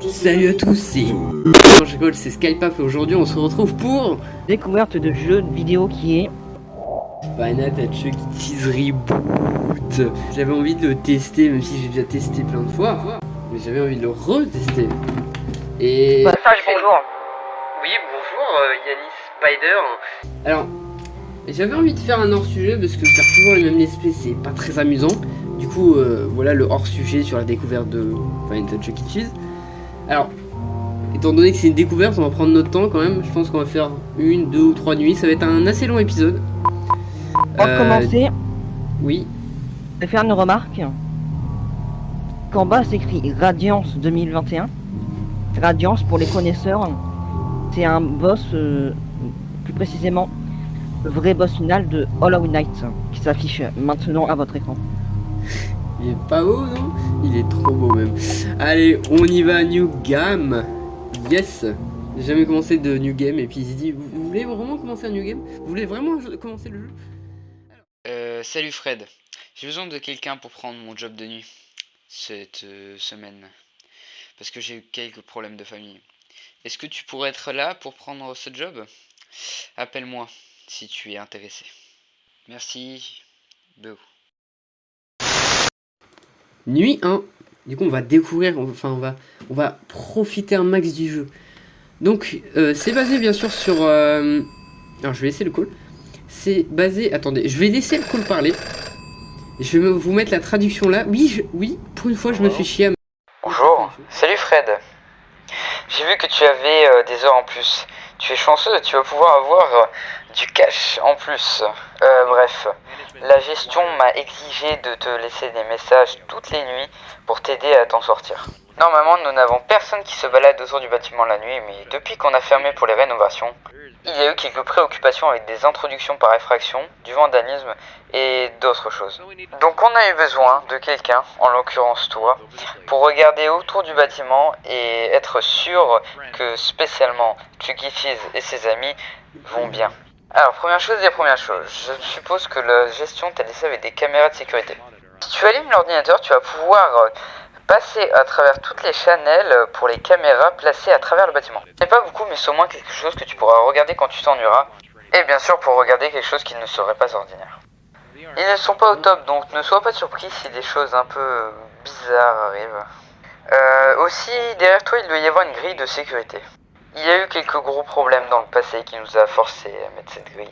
Salut à tous, je rigole, c'est Skypap et aujourd'hui on se retrouve pour découverte de jeux vidéo qui est Final Fantasy Reboot. J'avais envie de le tester, même si j'ai déjà testé plein de fois, mais j'avais envie de le retester. Et passage bonjour. oui, bonjour Yanis Spider. Alors, j'avais envie de faire un hors-sujet parce que faire toujours les mêmes let's play c'est pas très amusant. Du coup, voilà le hors-sujet sur la découverte de Final Fantasy. Alors, étant donné que c'est une découverte, on va prendre notre temps quand même. Je pense qu'on va faire 1, 2 ou 3 nuits. Ça va être un assez long épisode. Pour commencer, oui. je vais faire une remarque. Qu'en bas s'écrit Radiance 2021. Radiance, pour les connaisseurs, c'est un boss, plus précisément, le vrai boss final de Hollow Knight, qui s'affiche maintenant à votre écran. Il est pas beau, non? Il est trop beau même. Allez, on y va, New Game. Yes. J'ai jamais commencé de New Game et puis il se dit, vous voulez vraiment commencer un New Game? Vous voulez vraiment commencer le jeu? Salut Fred. J'ai besoin de quelqu'un pour prendre mon job de nuit cette semaine. Parce que j'ai eu quelques problèmes de famille. Est-ce que tu pourrais être là pour prendre ce job? Appelle-moi si tu es intéressé. Merci. Beau. Nuit 1. Du coup, on va découvrir, enfin, on va profiter un max du jeu. Donc, c'est basé bien sûr sur. Alors, je vais laisser le call. C'est basé. Attendez, je vais laisser le call parler. Je vais vous mettre la traduction là. Oui, oui, pour une fois, je me fais chier à. Bonjour. Salut Fred. J'ai vu que tu avais des heures en plus. Tu es chanceux, tu vas pouvoir avoir du cash en plus. Bref, la gestion m'a exigé de te laisser des messages toutes les nuits pour t'aider à t'en sortir. Normalement, nous n'avons personne qui se balade autour du bâtiment la nuit, mais depuis qu'on a fermé pour les rénovations, il y a eu quelques préoccupations avec des introductions par effraction, du vandalisme et d'autres choses. Donc on a eu besoin de quelqu'un, en l'occurrence toi, pour regarder autour du bâtiment et être sûr que spécialement Chucky Cheese et ses amis vont bien. Alors première chose, je suppose que la gestion t'a laissé avec des caméras de sécurité. Si tu allumes l'ordinateur, tu vas pouvoir passer à travers toutes les channels pour les caméras placées à travers le bâtiment. Ce n'est pas beaucoup, mais c'est au moins quelque chose que tu pourras regarder quand tu t'ennuieras. Et bien sûr pour regarder quelque chose qui ne serait pas ordinaire. Ils ne sont pas au top, donc ne sois pas surpris si des choses un peu bizarres arrivent. Aussi, derrière toi, il doit y avoir une grille de sécurité. Il y a eu quelques gros problèmes dans le passé qui nous a forcé à mettre cette grille.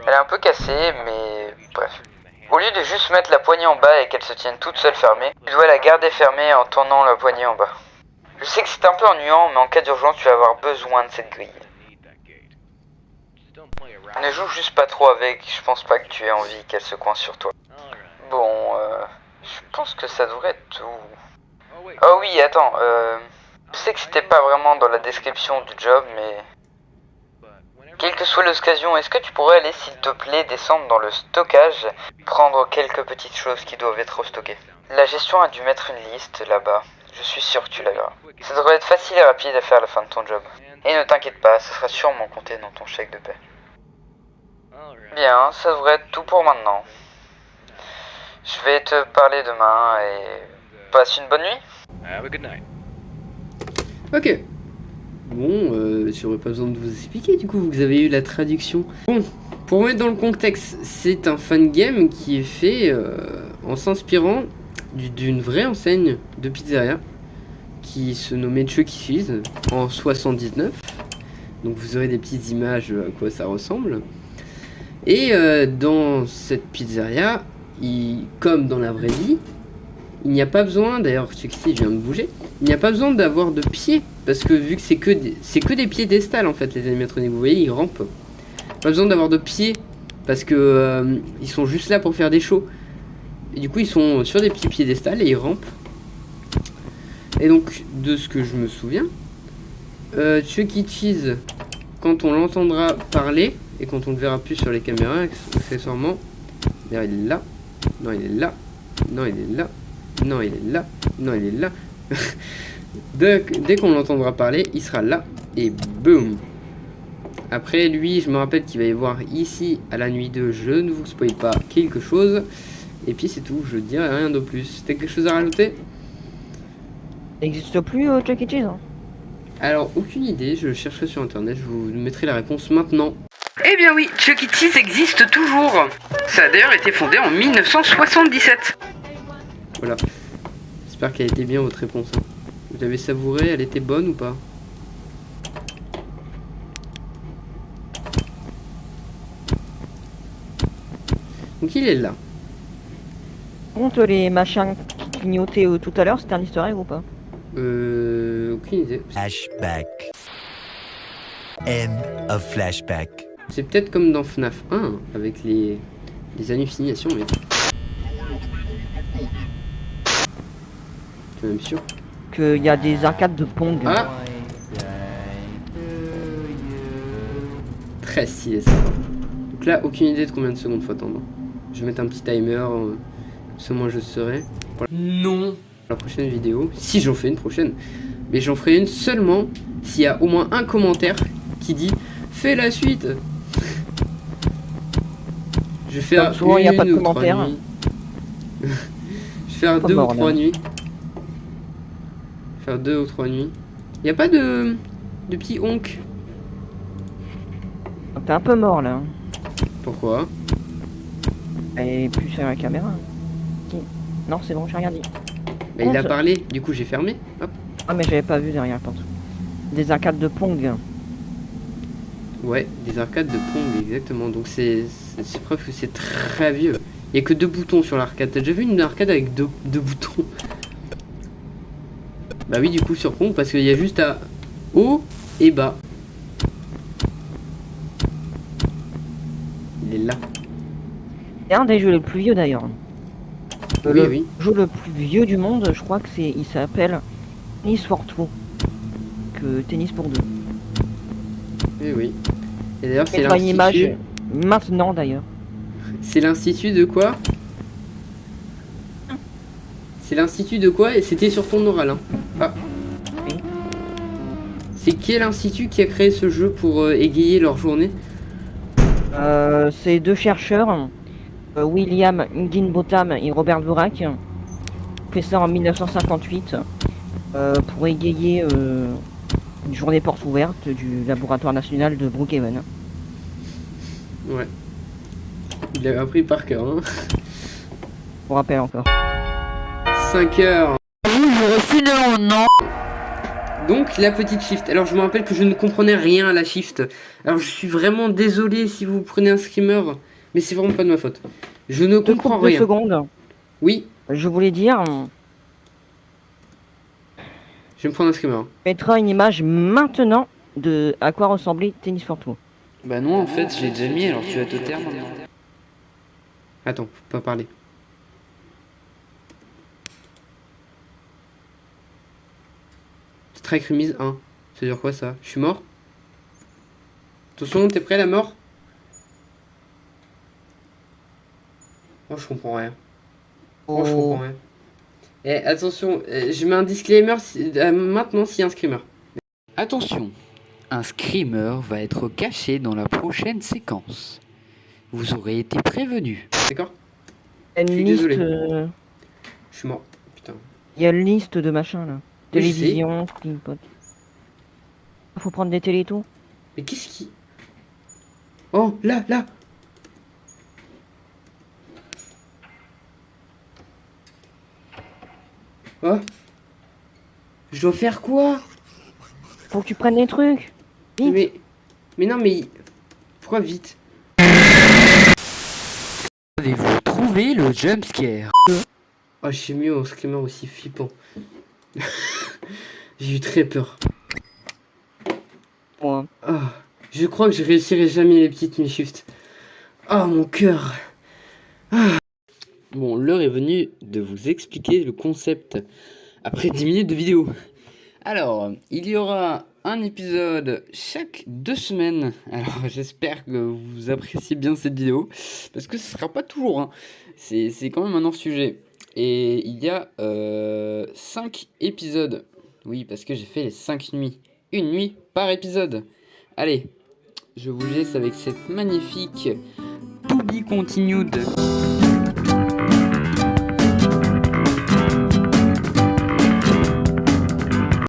Elle est un peu cassée, mais bref. Au lieu de juste mettre la poignée en bas et qu'elle se tienne toute seule fermée, tu dois la garder fermée en tournant la poignée en bas. Je sais que c'est un peu ennuyant, mais en cas d'urgence, tu vas avoir besoin de cette grille. Ne joue juste pas trop avec, je pense pas que tu aies envie qu'elle se coince sur toi. Bon, je pense que ça devrait être tout. Oh oui, attends, je sais que c'était pas vraiment dans la description du job, mais... Quelle que soit l'occasion, est-ce que tu pourrais aller, s'il te plaît, descendre dans le stockage, prendre quelques petites choses qui doivent être stockées? La gestion a dû mettre une liste là-bas. Je suis sûr que tu la verras. Ça devrait être facile et rapide à faire à la fin de ton job. Et ne t'inquiète pas, ça sera sûrement compté dans ton chèque de paie. Bien, ça devrait être tout pour maintenant. Je vais te parler demain et passe une bonne nuit. Have a good night. Ok. Bon, j'aurais pas besoin de vous expliquer, du coup, vous avez eu la traduction. Bon, pour vous mettre dans le contexte, c'est un fan game qui est fait en s'inspirant d'une vraie enseigne de pizzeria qui se nommait Chucky Cheese en 79. Donc vous aurez des petites images à quoi ça ressemble. Et dans cette pizzeria, comme dans la vraie vie, il n'y a pas besoin, d'ailleurs Chucky Cheese vient de bouger, il n'y a pas besoin d'avoir de pieds. Parce que vu que c'est que des piédestals en fait les animatroniques, vous voyez ils rampent. Pas besoin d'avoir de pieds parce que ils sont juste là pour faire des shows. Et du coup ils sont sur des petits piédestals et ils rampent. Et donc de ce que je me souviens, Chucky Cheese, quand on l'entendra parler et quand on le verra plus sur les caméras accessoirement, d'ailleurs il est là, non il est là, non il est là, non il est là, non il est là. Dès qu'on l'entendra parler, il sera là et boum. Après lui, je me rappelle qu'il va y avoir ici à la nuit 2, je ne vous spoil pas quelque chose. Et puis c'est tout, je dirais rien de plus. T'as quelque chose à rajouter? Ça n'existe plus Chuck E. Cheese, hein. Alors, aucune idée, je chercherai sur internet, je vous mettrai la réponse maintenant. Eh bien oui, Chuck E. Cheese existe toujours. Ça a d'ailleurs été fondé en 1977. Voilà. J'espère qu'elle était bien votre réponse. Hein. Vous l'avez savourée, elle était bonne ou pas? Donc il est là. Par contre, les machins qui clignotaient tout à l'heure, c'était un easter egg ou pas? Aucune idée. Flashback. End of flashback. C'est peut-être comme dans FNAF 1, avec les hallucinations, mais... C'est même sûr. Qu'il y a des arcades de Pong. Ah! Très stylé ça. Donc là, aucune idée de combien de secondes faut attendre. Je vais mettre un petit timer, ce moins je serai. Non! La prochaine vidéo, si j'en fais une prochaine, mais j'en ferai une seulement s'il y a au moins un commentaire qui dit fais la suite. Je vais faire souvent, il n'y a pas de une ou trois commentaire. nuits. Je vais faire Pas 2 ou mort, 3 là. nuits. Faire 2 ou 3 nuits. Il n'y a pas de petit honk. T'es un peu mort là. Pourquoi? Et plus sur la caméra. Si. Non, c'est bon, j'ai regardé. Bah, il a parlé, du coup j'ai fermé. Hop. Ah, mais j'avais pas vu derrière, pardon. Des arcades de Pong. Ouais, des arcades de Pong, exactement. Donc c'est preuve que c'est très vieux. Il n'y a que 2 boutons sur l'arcade. T'as déjà vu une arcade avec deux boutons? Bah oui, du coup sur Pong, parce qu'il y a juste à haut et bas. Il est là. C'est un des jeux les plus vieux d'ailleurs. Oui, Le oui. jeu le plus vieux du monde, je crois que il s'appelle Tennis for Two. Que Tennis pour deux. Oui, oui. Et d'ailleurs, c'est C'est une image l'institut. maintenant d'ailleurs. C'est l'institut de quoi? C'est l'institut de quoi? Et c'était sur ton oral. Hein. Ah. Oui. C'est quel institut qui a créé ce jeu pour égayer leur journée? C'est deux chercheurs, William Higginbotham et Robert Dvorak, fait ça en 1958 pour égayer une journée porte ouverte du laboratoire national de Brookhaven. Ouais. Il l'avait appris par cœur. Hein. Je vous rappelle encore. 5 heures. J'aurais fini non. Donc la petite shift. Alors je me rappelle que je ne comprenais rien à la shift. Alors je suis vraiment désolé si vous prenez un screamer. Mais c'est vraiment pas de ma faute. Je ne comprends Deux rien. secondes. Oui, Je voulais dire, je vais me prendre un screamer. on mettra une image maintenant de à quoi ressemblait Tennis for Two. Bah non, en fait, je l'ai déjà mis, alors tu vas te taire maintenant. Attends, faut pas parler. Strike remise 1. Ça veut dire quoi ça? Je suis mort? Attention, t'es prêt la mort? Oh, je comprends rien. Oh, je comprends rien. Eh, attention, je mets un disclaimer maintenant s'il y a un screamer. Attention, un screamer va être caché dans la prochaine séquence. Vous aurez été prévenu. D'accord? Il y a Je suis une liste, désolé. Je suis mort. Putain. il y a une liste de machins là. Oui, je Télévision, Steampod. Faut prendre des télétons. Mais qu'est-ce qui... Oh, là, là. Oh. Je dois faire quoi? Faut que tu prennes des trucs. Vite. Mais non, mais... Pourquoi vite? Avez-vous trouvé le jumpscare? Oh, je sais mieux en screamer aussi flippant. J'ai eu très peur. Bon, Ah, je crois que je réussirai jamais les petites mi-shifts. Oh, mon cœur. Ah. Bon, l'heure est venue de vous expliquer le concept après 10 minutes de vidéo. Alors, il y aura un épisode chaque 2 semaines. Alors, j'espère que vous appréciez bien cette vidéo. Parce que ce sera pas toujours. Hein. C'est quand même un hors-sujet. Et il y a 5 épisodes. Oui, parce que j'ai fait les 5 nuits. Une nuit par épisode. Allez, je vous laisse avec cette magnifique To Be Continued.